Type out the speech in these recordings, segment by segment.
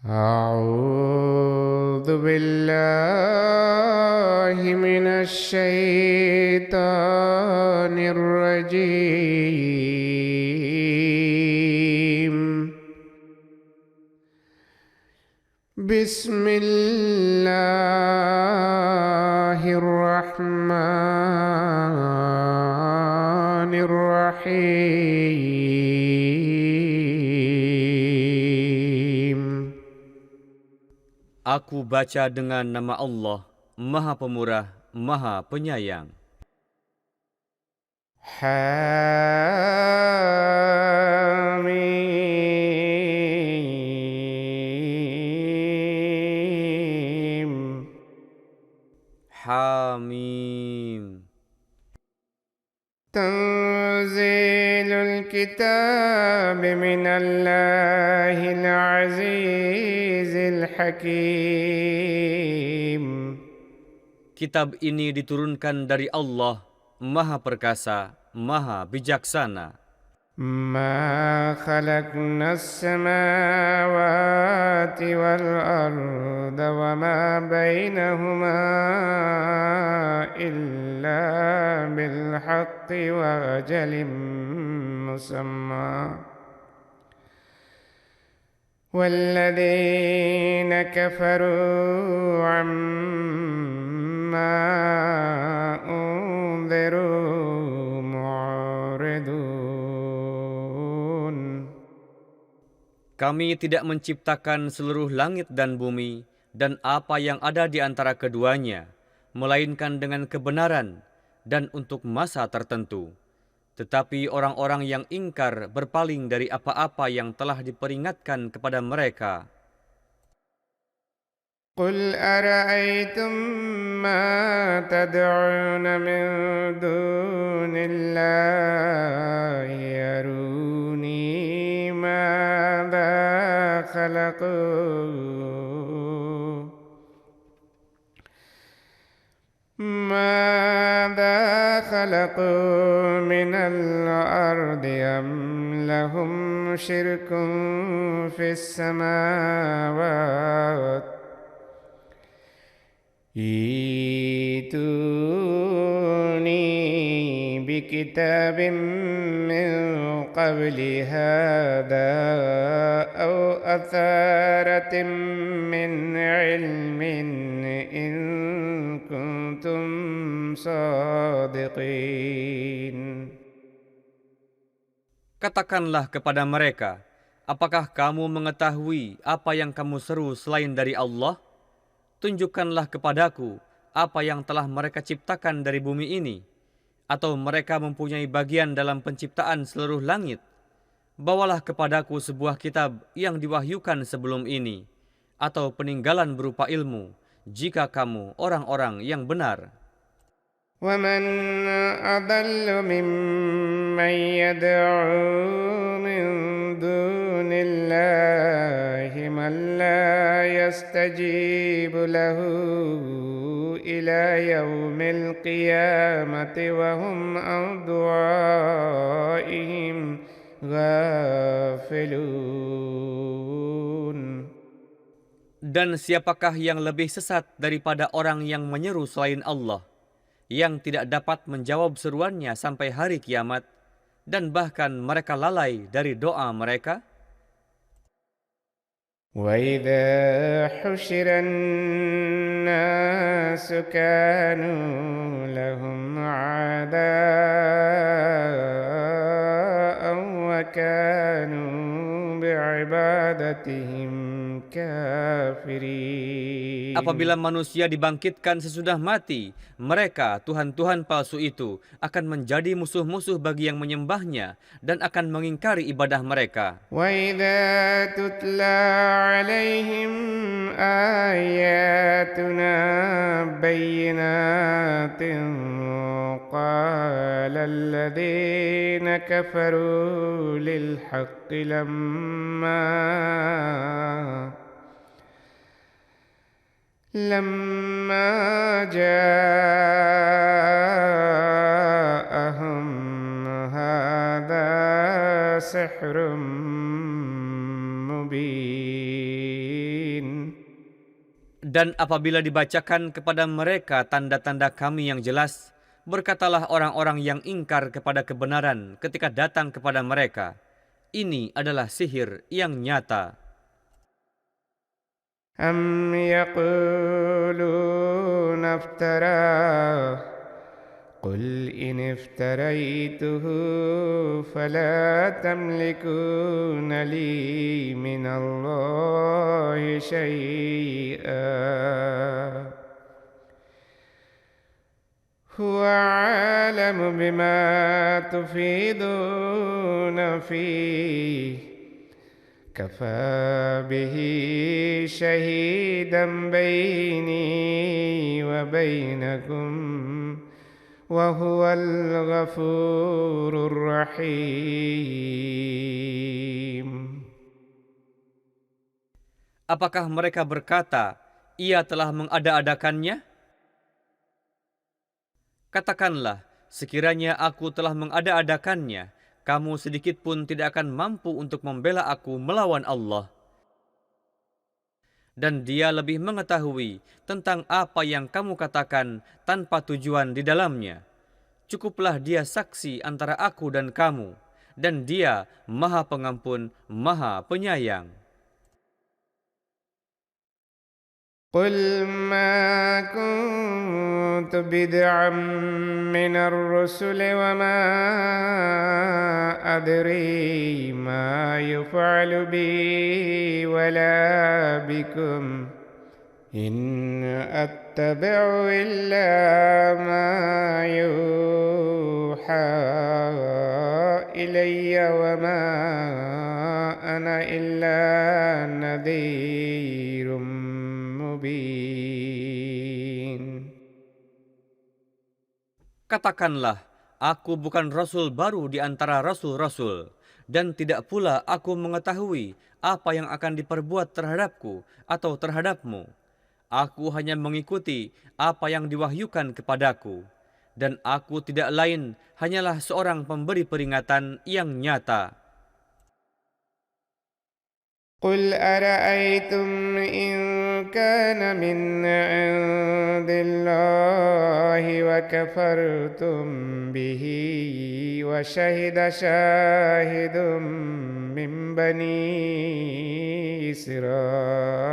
أعوذ بالله من الشيطان الرجيم. بسم الله الرحمن الرحيم. Aku baca dengan nama Allah, Maha Pemurah, Maha Penyayang. Hamim. Hamim. Tanzilul kitab minallahil azizil hakim. Kitab ini diturunkan dari Allah, Maha Perkasa, Maha Bijaksana. ما خلقنا السماوات والأرض وما بينهما إلا بالحق وأجل مسمى والذين كفروا عما أنذروا معرضون. Kami tidak menciptakan seluruh langit dan bumi dan apa yang ada di antara keduanya, melainkan dengan kebenaran dan untuk masa tertentu. Tetapi orang-orang yang ingkar berpaling dari apa-apa yang telah diperingatkan kepada mereka. قل أرأيتم ما تدعون من دون الله أروني ماذا خلقوا من الأرض أم لهم شرك في السماوات ائتوني بكتاب من قبل هذا أو أثارة من علم إن كنتم صادقين. Katakanlah kepada mereka, apakah kamu mengetahui apa yang kamu seru selain dari Allah? Tunjukkanlah kepadaku apa yang telah mereka ciptakan dari bumi ini. Atau mereka mempunyai bagian dalam penciptaan seluruh langit. Bawalah kepadaku sebuah kitab yang diwahyukan sebelum ini. Atau peninggalan berupa ilmu, jika kamu orang-orang yang benar. ومن أضل ممن يدعو من دون الله من لا يستجيب له إلى يوم القيامة وهم عن دعائهم غافلون. Dan siapakah yang lebih sesat daripada orang yang menyeru selain Allah, yang tidak dapat menjawab seruannya sampai hari kiamat, dan bahkan mereka lalai dari doa mereka? وَإِذَا حُشِرَ النَّاسُ كَانُوا لَهُمْ أَعْدَاءً وَكَانُوا بِعِبَادَتِهِمْ كَافِرِينَ. Apabila manusia dibangkitkan sesudah mati, mereka, Tuhan-Tuhan palsu itu, akan menjadi musuh-musuh bagi yang menyembahnya dan akan mengingkari ibadah mereka. وَإِذَا تُتْلَى عَلَيْهِمْ آيَاتُنَا بَيِّنَاتٍ قَالَ الَّذِينَ كَفَرُوا لِلْحَقِّ لما جاءهم هذا سحر مبين. Dan apabila dibacakan kepada mereka tanda-tanda kami yang jelas, berkatalah orang-orang yang ingkar kepada kebenaran ketika datang kepada mereka, ini adalah sihir yang nyata. أم يقولون افتراه قل إن افتريته فلا تملكون لي من الله شيئا هو عالم بما تفيضون فيه كفى به شهيدا بيني وبينكم وهو الغفور الرحيم. Apakah mereka berkata, ia telah mengada-adakannya? Katakanlah, sekiranya aku telah mengada-adakannya, kamu sedikit pun tidak akan mampu untuk membela aku melawan Allah. Dan Dia lebih mengetahui tentang apa yang kamu katakan tanpa tujuan di dalamnya. Cukuplah Dia saksi antara aku dan kamu, dan Dia Maha Pengampun, Maha Penyayang. قل ما كنت بدعا من الرسل وما أدري ما يفعل بي ولا بكم إن أتبع إلا ما يوحى إلي وما أنا إلا نذير مبين. Katakanlah, aku bukan Rasul baru di antara Rasul-Rasul, dan tidak pula aku mengetahui apa yang akan diperbuat terhadapku atau terhadapmu. Aku hanya mengikuti apa yang diwahyukan kepadaku, dan aku tidak lain hanyalah seorang pemberi peringatan yang nyata. قل أرأيتم إن كان من عند الله وكفرتم به وشهد شاهد من بني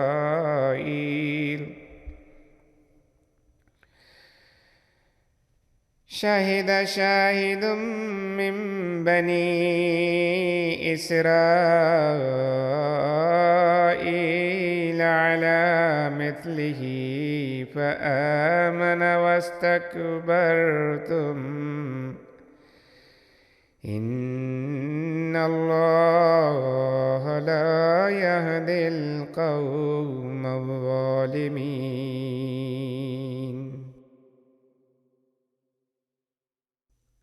إسرائيل شهد شاهد من بني إسرائيل على مثله فآمن واستكبرتم إن الله لا يهدي القوم الظالمين.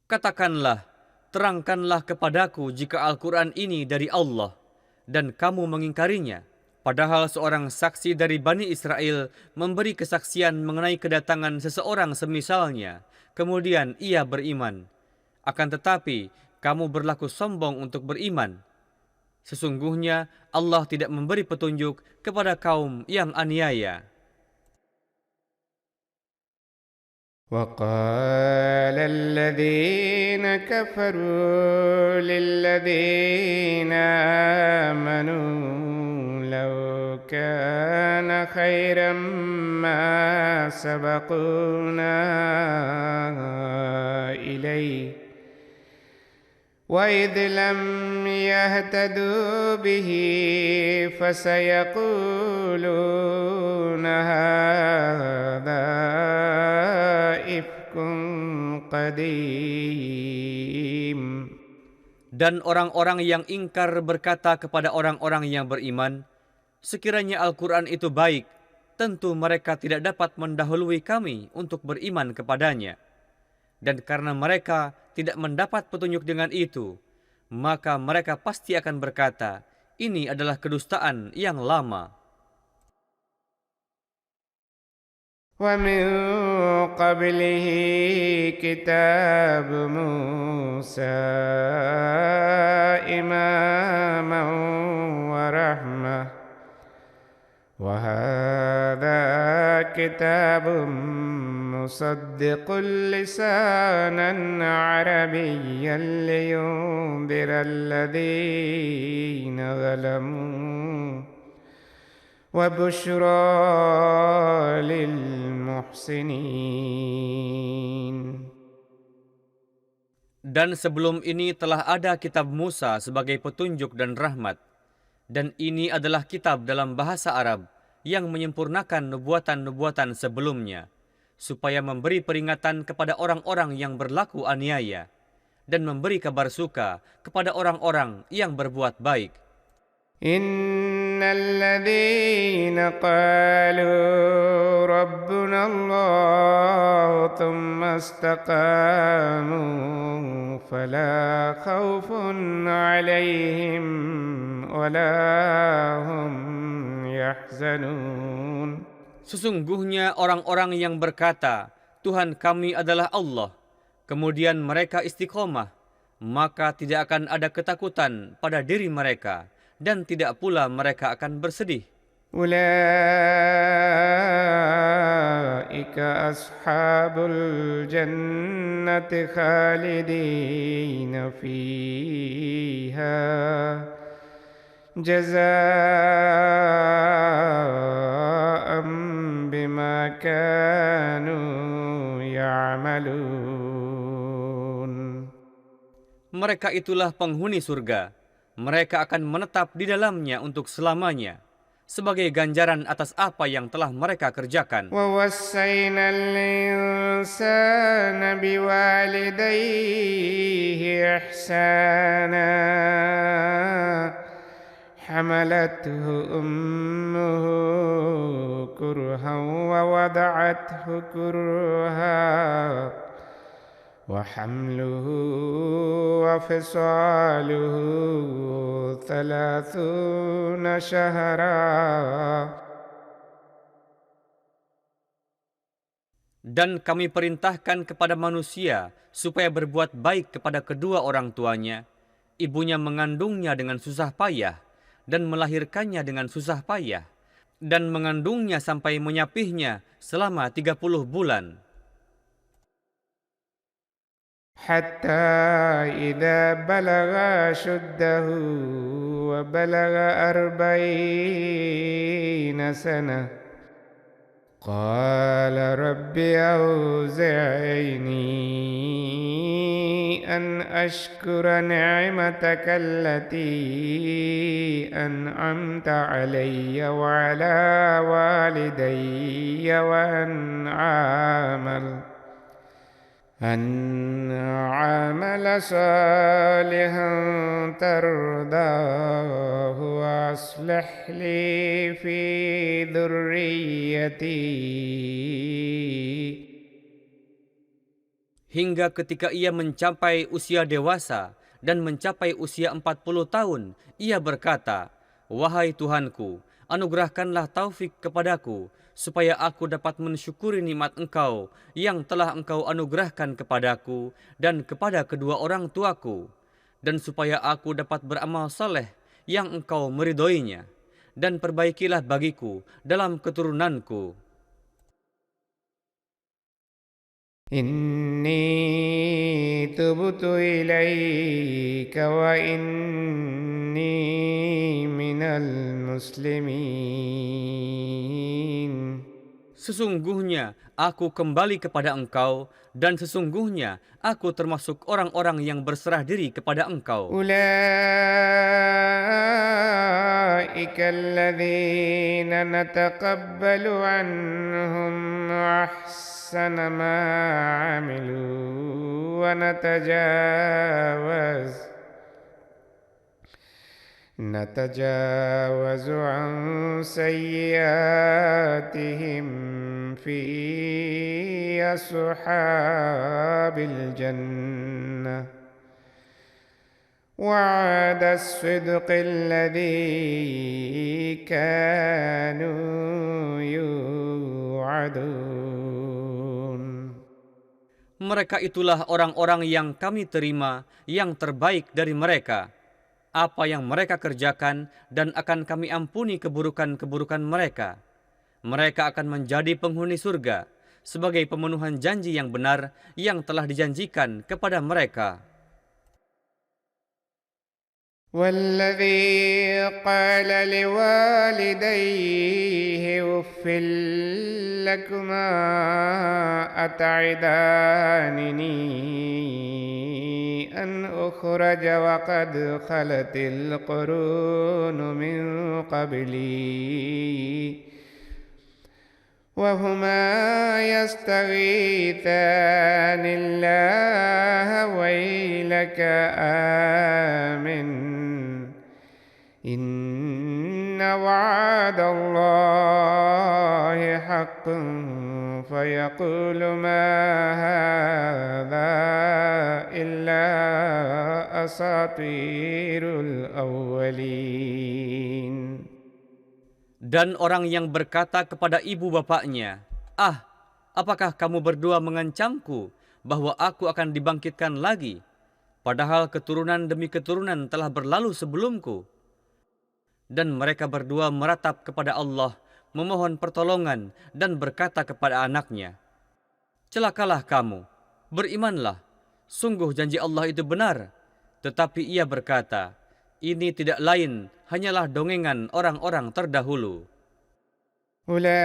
Katakanlah, terangkanlah kepadaku jika Al-Quran ini dari Allah, dan kamu mengingkarinya. Padahal seorang saksi dari Bani Israel memberi kesaksian mengenai kedatangan seseorang semisalnya. Kemudian ia beriman. Akan tetapi, kamu berlaku sombong untuk beriman. Sesungguhnya Allah tidak memberi petunjuk kepada kaum yang aniaya. وقال الذين كفروا للذين آمنوا لو كان خيرا ما سبقونا إليه وإذ لم يهتدوا به فسيقولون هذا إفك قديم. Dan orang-orang yang ingkar berkata kepada orang-orang yang beriman, sekiranya Al-Quran itu baik, tentu mereka tidak dapat mendahului kami untuk beriman kepadanya. Dan karena mereka tidak mendapat petunjuk dengan itu, maka mereka pasti akan berkata, ini adalah kedustaan yang lama. ومن قبله كتاب موسى إماما ورحمة وهذا كتاب مصدق لسانا عربيا لينذر الذين ظلموا وبشرى للمحسنين. Dan sebelum ini telah ada kitab Musa sebagai petunjuk dan rahmat. Dan ini adalah kitab dalam bahasa Arab yang menyempurnakan nubuatan-nubuatan sebelumnya, supaya memberi peringatan kepada orang-orang yang berlaku aniaya, dan memberi kabar suka kepada orang-orang yang berbuat baik. إن الذين قالوا ربنا الله ثم استقاموا فلا خوف عليهم ولا هم يحزنون. Sesungguhnya orang-orang yang berkata, Tuhan kami adalah Allah, kemudian mereka istiqomah, maka tidak akan ada ketakutan pada diri mereka, dan tidak pula mereka akan bersedih. أولئك أصحاب الجنة خالدين فيها جزاء بما كانوا يعملون. Mereka itulah penghuni surga. Mereka akan menetap di dalamnya untuk selamanya, sebagai ganjaran atas apa yang telah mereka kerjakan. ووصينا الإنسان بوالديه إحسانا حملته أمه كرها ووضعته كرها وحمله وفصاله 30 شهرا. Dan kami perintahkan kepada manusia supaya berbuat baik kepada kedua orang tuanya. Ibunya mengandungnya dengan susah payah, dan melahirkannya dengan susah payah, dan mengandungnya sampai menyapihnya selama 30 bulan. حتى إذا بلغ أشده وبلغ 40 سنة قال رب أوزعني أن أشكر نعمتك التي أنعمت علي وعلى والدي أن عمل صالحا ترضاه وأصلح لي في ذريتي. Hingga ketika ia mencapai usia dewasa dan mencapai usia 40 tahun, ia berkata, Wahai Tuhanku, anugerahkanlah taufik kepadaku, supaya aku dapat mensyukuri nikmat Engkau yang telah Engkau anugerahkan kepadaku dan kepada kedua orang tuaku, dan supaya aku dapat beramal saleh yang Engkau meridhoinya, dan perbaikilah bagiku dalam keturunanku. Inni tubtu ilaika wa inni minal muslimin. Sesungguhnya aku kembali kepada Engkau, dan sesungguhnya aku termasuk orang-orang yang berserah diri kepada Engkau. Ulaika alladhina nataqabbalu anhum ahsana ma amilu wa نتجاوز عن سيئاتهم في أصحاب الجنة وعد الصدق الذي كانوا يوعدون. Mereka itulah orang-orang yang kami terima yang terbaik dari mereka apa yang mereka kerjakan, dan akan kami ampuni keburukan-keburukan mereka. Mereka akan menjadi penghuni surga sebagai pemenuhan janji yang benar yang telah dijanjikan kepada mereka. والذي قال لوالديه أف لكما أتعدانني أن أخرج وقد خلت القرون من قبلي وهما يستغيثان الله ويلك آمن إن وعد الله حق فيقول ما هذا إلا أساطير الأولين. Dan orang yang berkata kepada ibu bapaknya, "Ah, apakah kamu berdua mengancamku bahwa aku akan dibangkitkan lagi, padahal keturunan demi keturunan telah berlalu sebelumku?" Dan mereka berdua meratap kepada Allah, memohon pertolongan dan berkata kepada anaknya, "Celakalah kamu, berimanlah, sungguh janji Allah itu benar." Tetapi ia berkata, "Ini tidak lain hanyalah dongengan orang-orang terdahulu." أولئك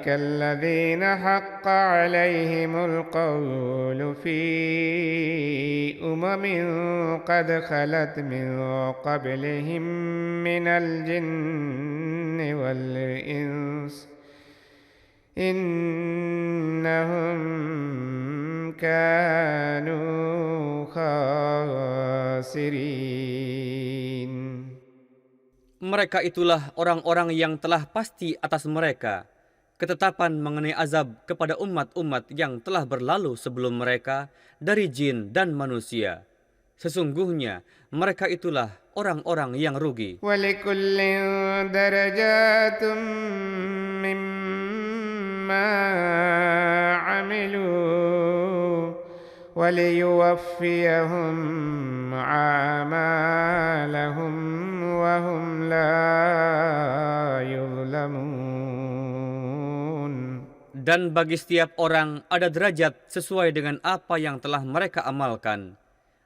الذين حق عليهم القول في أمم قد خلت من قبلهم من الجن والإنس إنهم كانوا خاسرين. Mereka itulah orang-orang yang telah pasti atas mereka ketetapan mengenai azab kepada umat-umat yang telah berlalu sebelum mereka dari jin dan manusia. Sesungguhnya mereka itulah orang-orang yang rugi. وَلِكُلٍّ دَرَجَاتٌ مِّمَّا عَمِلُوا وَلِيُوَفِّيَهُمْ أَعْمَالَهُمْ وَهُمْ لَا يُظْلَمُونَ. Dan bagi setiap orang ada derajat sesuai dengan apa yang telah mereka amalkan.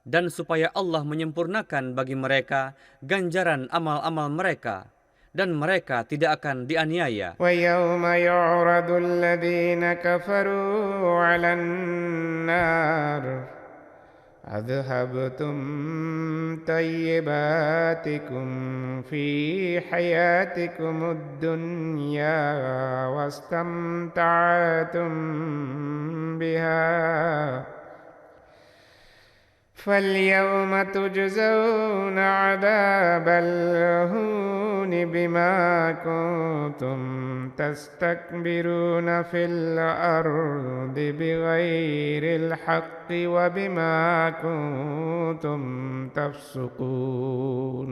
Dan supaya Allah menyempurnakan bagi mereka ganjaran amal-amal mereka. Dan mereka tidak akan dianiaya. وَيَوْمَ يُعْرَضُ الَّذِينَ كَفَرُوا عَلَى النَّارِ أَذْهَبْتُمْ طَيِّبَاتِكُمْ فِي حَيَاتِكُمُ الدُّنْيَا وَاسْتَمْتَعْتُمْ بِهَا فَالْيَوْمَ تُجْزَوْنَ عَذَابَ الْهُونِ بِمَا كُنتُمْ تَسْتَكْبِرُونَ فِي الْأَرْضِ بِغَيْرِ الْحَقِّ وَبِمَا كُنتُمْ تَفْسُقُونَ.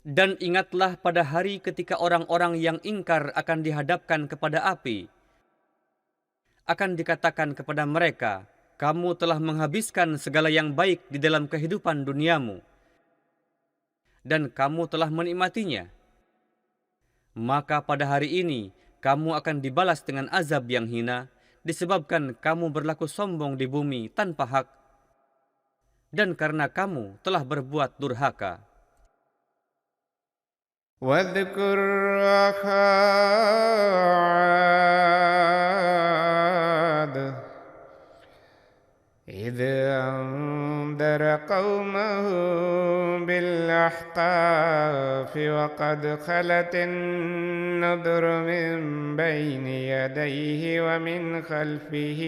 Dan ingatlah pada hari ketika orang-orang yang ingkar akan dihadapkan kepada api. Akan dikatakan kepada mereka, "Kamu telah menghabiskan segala yang baik di dalam kehidupan duniamu, dan kamu telah menikmatinya. Maka pada hari ini, kamu akan dibalas dengan azab yang hina, disebabkan kamu berlaku sombong di bumi tanpa hak, dan karena kamu telah berbuat durhaka." واذكر أخا عاد إذ أنذر قومه بالأحقاف وقد خلت النذر من بين يديه ومن خلفه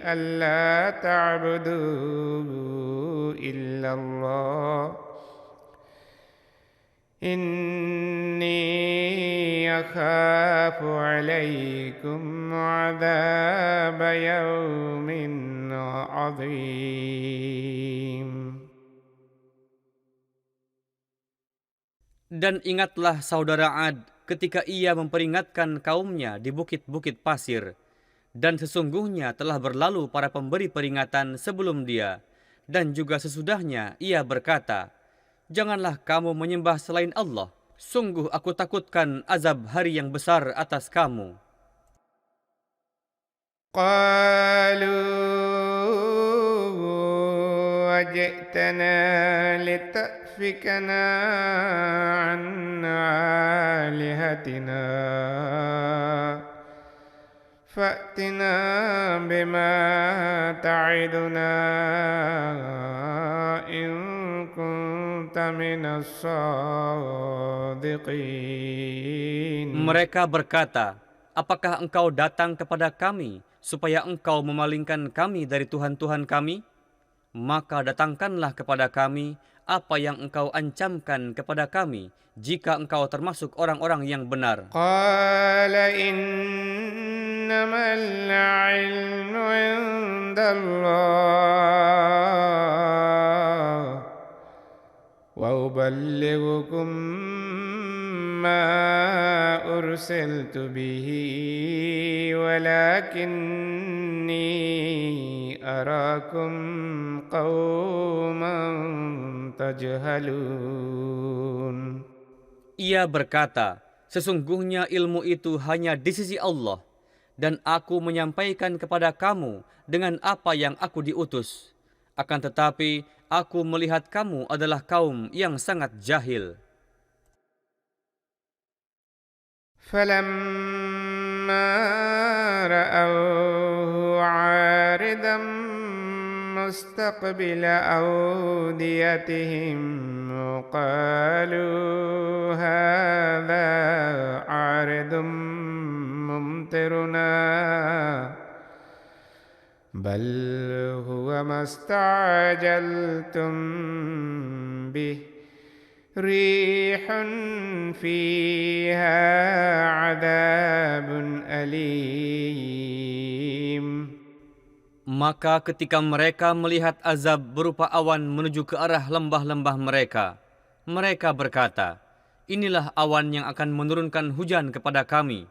ألا تعبدوا إلا الله إني أخاف عليكم عذاب يوم عظيم. Dan ingatlah saudara Ad ketika ia memperingatkan kaumnya di bukit-bukit pasir. Dan sesungguhnya telah berlalu para pemberi peringatan sebelum dia. Dan juga sesudahnya ia berkata, Janganlah kamu menyembah selain Allah. Sungguh aku takutkan azab hari yang besar atas kamu. قالوا وجئتنا لتأفكنا عن آلهتنا فأتنا بما تعدنا إن كنت من الصادقين. Mereka berkata, apakah engkau datang kepada kami supaya engkau memalingkan kami dari Tuhan-Tuhan kami? Maka datangkanlah kepada kami apa yang engkau ancamkan kepada kami, jika engkau termasuk orang-orang yang benar. قال إنما العلم عند الله وأبلغكم ما أرسلت به ولكني أراكم قوما تجهلون. Ia berkata, sesungguhnya ilmu itu hanya di sisi Allah, dan aku menyampaikan kepada kamu dengan apa yang aku diutus. Akan tetapi, aku melihat kamu adalah kaum yang sangat jahil. فلما رأوه عارضا مستقبل أوديتهم قالوا هذا عارض ممطرنا بل هو ما استعجلتم به ريح فيها عذاب أليم. Maka ketika mereka melihat azab berupa awan menuju ke arah lembah-lembah mereka, mereka berkata, inilah awan yang akan menurunkan hujan kepada kami.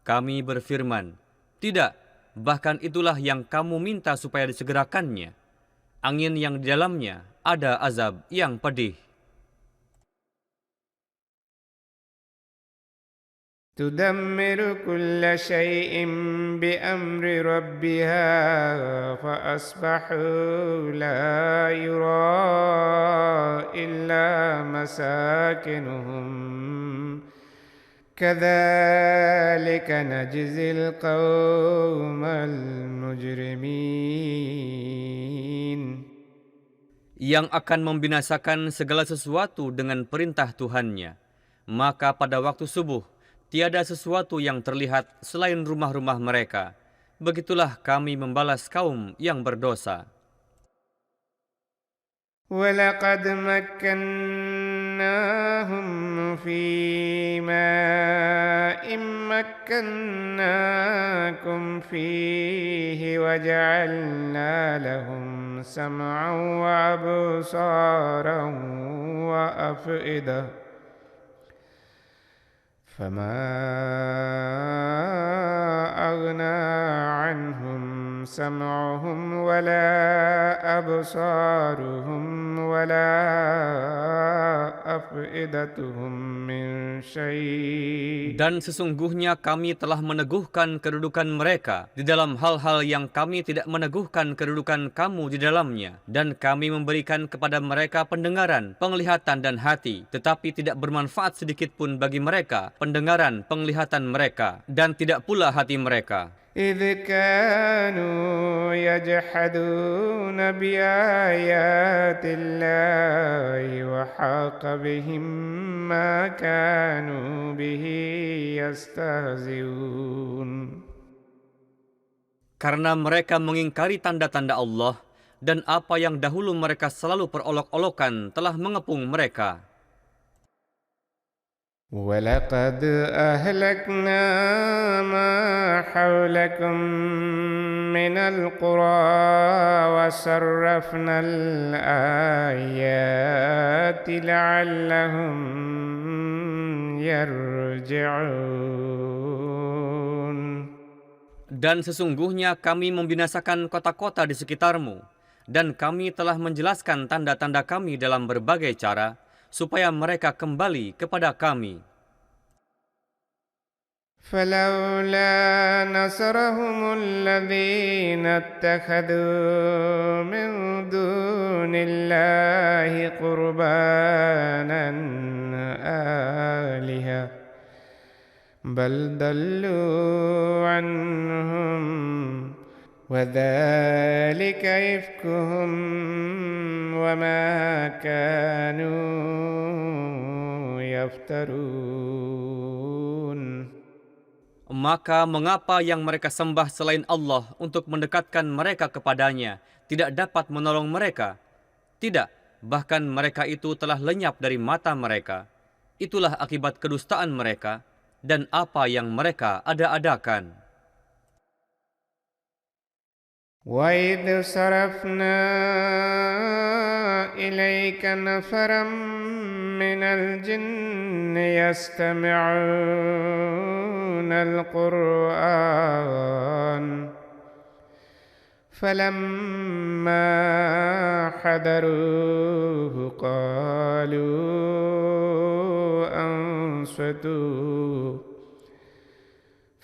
Kami berfirman, tidak, bahkan itulah yang kamu minta supaya disegerakannya. Angin yang di dalamnya ada azab yang pedih. تدمر كل شيء بأمر ربها فأصبحوا لا يرى إلا مساكنهم كذلك نجزي القوم المجرمين. Yang akan membinasakan segala sesuatu dengan perintah Tuhannya. Maka pada waktu subuh, tiada sesuatu yang terlihat selain rumah-rumah mereka. Begitulah kami membalas kaum yang berdosa. وَلَقَدْ مَكَّنَّاهُمْ فِي مَاءٍ مَكَّنَّاكُمْ فِيهِ وَجَعَلْنَا لَهُمْ سَمْعًا وَأَبْصَارًا وَأَفْئِدَةً فما أغنى عنهم سمعهم ولا أبصارهم ولا أفئدتهم من شيء. Dan sesungguhnya kami telah meneguhkan kedudukan mereka di dalam hal-hal yang kami tidak meneguhkan kedudukan kamu di dalamnya. Dan kami memberikan kepada mereka pendengaran, penglihatan dan hati, tetapi tidak bermanfaat sedikit pun bagi mereka pendengaran, penglihatan mereka, dan tidak pula hati mereka. إذ كانوا يجحدون بآيات الله وحاق بهم ما كانوا به يستهزئون. Karena mereka mengingkari tanda-tanda Allah, dan apa yang dahulu mereka selalu perolok-olokan telah mengepung mereka. وَلَقَدْ أَهْلَكْنَا مَا حَوْلَكُمْ مِنَ الْقُرَى وَصَرَّفْنَا الْآيَاتِ لَعَلَّهُمْ يَرْجِعُونَ. Dan sesungguhnya kami membinasakan kota-kota di sekitarmu, dan kami telah menjelaskan tanda-tanda kami dalam berbagai cara, supaya mereka kembali kepada kami. فلولا نصرهم الذين اتخذوا من دون الله قربانا آلهة بل ضلوا عنهم وذلك إفكهم وما كانوا يفترون. Maka mengapa yang mereka sembah selain Allah untuk mendekatkan mereka kepadanya tidak dapat menolong mereka? Tidak, bahkan mereka itu telah lenyap dari mata mereka. Itulah akibat kedustaan mereka dan apa yang mereka ada-adakan. وَإِذْ صَرَفْنَا إِلَيْكَ نَفَرًا مِنَ الْجِنِّ يَسْتَمِعُونَ الْقُرْآنَ فَلَمَّا حَضَرُوهُ قَالُوا أَنصِتُوا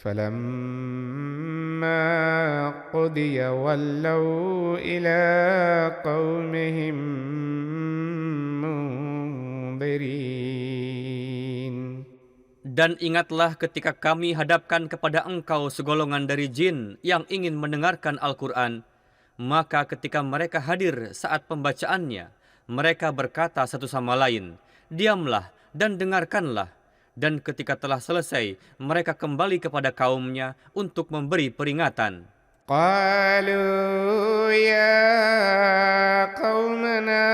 فَلَمَّا قُضِيَ وَلَّوْا إِلَى قَوْمِهِمْ مُنذِرِينَ. Dan ingatlah ketika kami hadapkan kepada engkau segolongan dari jin yang ingin mendengarkan Al-Quran. Maka ketika mereka hadir saat pembacaannya, mereka berkata satu sama lain, "Diamlah dan dengarkanlah." Dan ketika telah selesai, mereka kembali kepada kaumnya untuk memberi peringatan. قالوا يا قومنا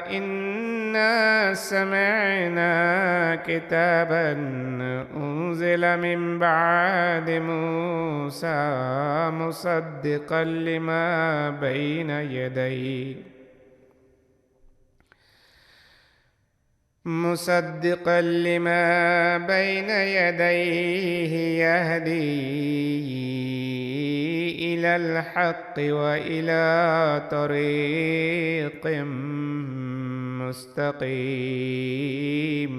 إنا سمعنا كتابا أنزل من بعد موسى مصدقا لما بين يديه يهدي إلى الحق وإلى طريق مستقيم.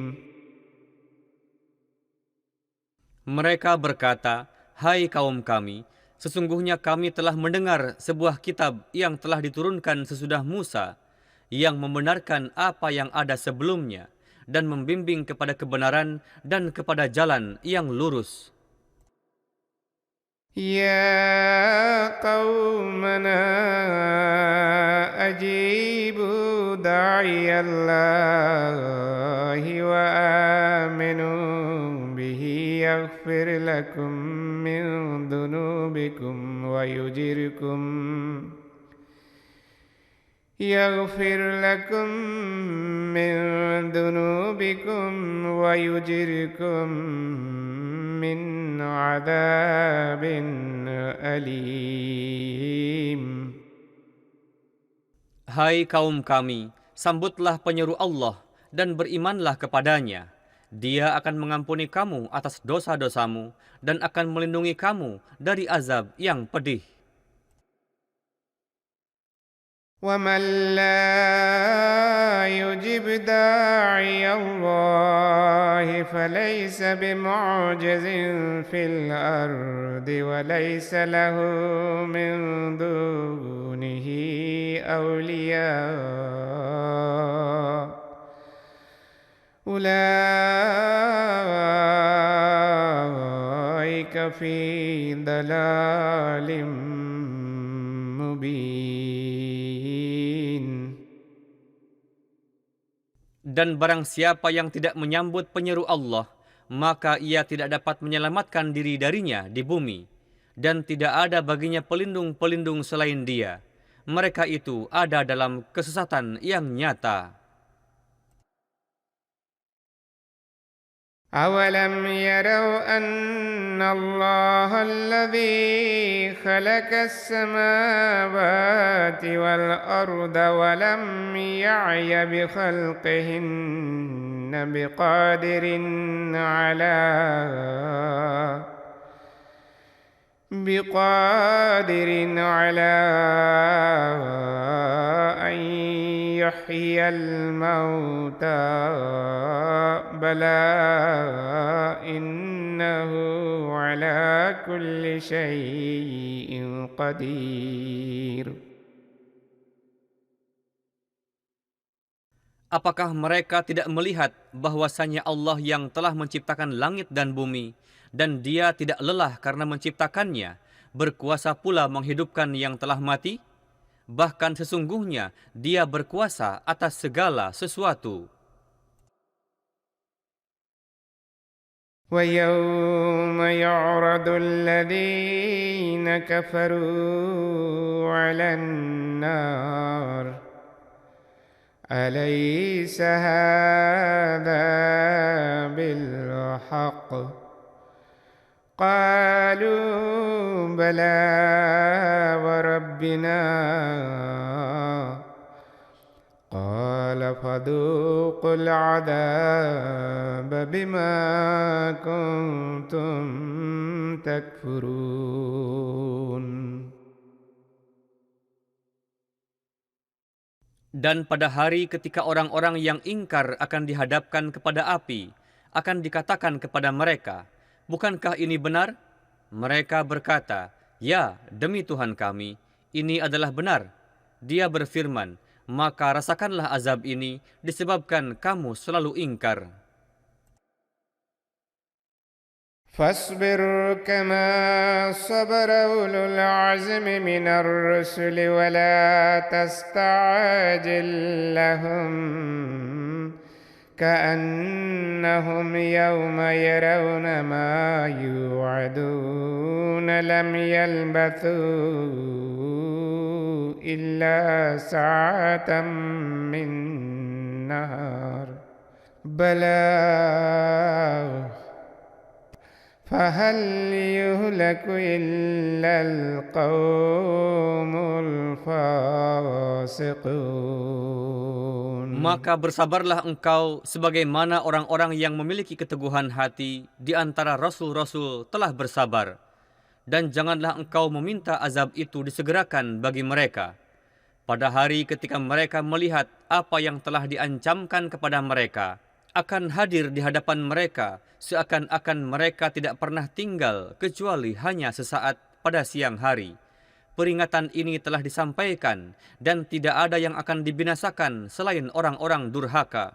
Mereka berkata, "Hai kaum kami, sesungguhnya kami telah mendengar sebuah kitab yang telah diturunkan sesudah Musa, yang membenarkan apa yang ada sebelumnya, dan membimbing kepada kebenaran dan kepada jalan yang lurus." Ya qaumana ajibu da'iyallahi wa aminu bihi yaghfir lakum min dunubikum wa yujirkum min adabin alim. Hai kaum kami, sambutlah penyeru Allah dan berimanlah kepadanya. Dia akan mengampuni kamu atas dosa-dosamu dan akan melindungi kamu dari azab yang pedih. وَمَنْ لَا يُجِبْ دَاعِيَ اللَّهِ فَلَيْسَ بِمُعْجِزٍ فِي الْأَرْضِ وَلَيْسَ لَهُ مِنْ دُونِهِ أَوْلِيَاءُ أُولَئِكَ فِي ضَلَالٍ مُبِينٍ. Dan barang siapa yang tidak menyambut penyeru Allah, maka ia tidak dapat menyelamatkan diri darinya di bumi, dan tidak ada baginya pelindung-pelindung selain Dia. Mereka itu ada dalam kesesatan yang nyata. أَوَلَمْ يَرَوْا أَنَّ اللَّهَ الَّذِي خَلَقَ السَّمَاوَاتِ وَالْأَرْضَ وَلَمْ يَعْيَ بِخَلْقِهِنَّ بِقَادِرٍ عَلَى أَنْ يحيي الموتى بلى إنه على كل شيء قدير. Apakah mereka tidak melihat bahwasanya Allah yang telah menciptakan langit dan bumi, dan Dia tidak lelah karena menciptakannya, berkuasa pula menghidupkan yang telah mati? Bahkan sesungguhnya Dia berkuasa atas segala sesuatu. ويوم يعرض الذين كفروا على النار أليس هذا بالحق قالوا بلى وربنا قال فذوقوا العذاب بما كنتم تكفرون. Dan pada hari ketika orang-orang yang ingkar akan dihadapkan kepada api, akan dikatakan kepada mereka, bukankah ini benar? Mereka berkata, ya, demi Tuhan kami, ini adalah benar. Dia berfirman, maka rasakanlah azab ini disebabkan kamu selalu ingkar. فاصبر كما صبر أولو العزم من الرسل ولا تستعجل لهم كأنهم يوم يرون ما يوعدون لم يلبثوا إلا ساعة من نهار بلاغ فهل يهلك إلا القوم الفاسقون. Maka bersabarlah engkau sebagaimana orang-orang yang memiliki keteguhan hati di antara rasul-rasul telah bersabar. Dan janganlah engkau meminta azab itu disegerakan bagi mereka. Pada hari ketika mereka melihat apa yang telah diancamkan kepada mereka, akan hadir di hadapan mereka seakan-akan mereka tidak pernah tinggal kecuali hanya sesaat pada siang hari. Peringatan ini telah disampaikan dan tidak ada yang akan dibinasakan selain orang-orang durhaka.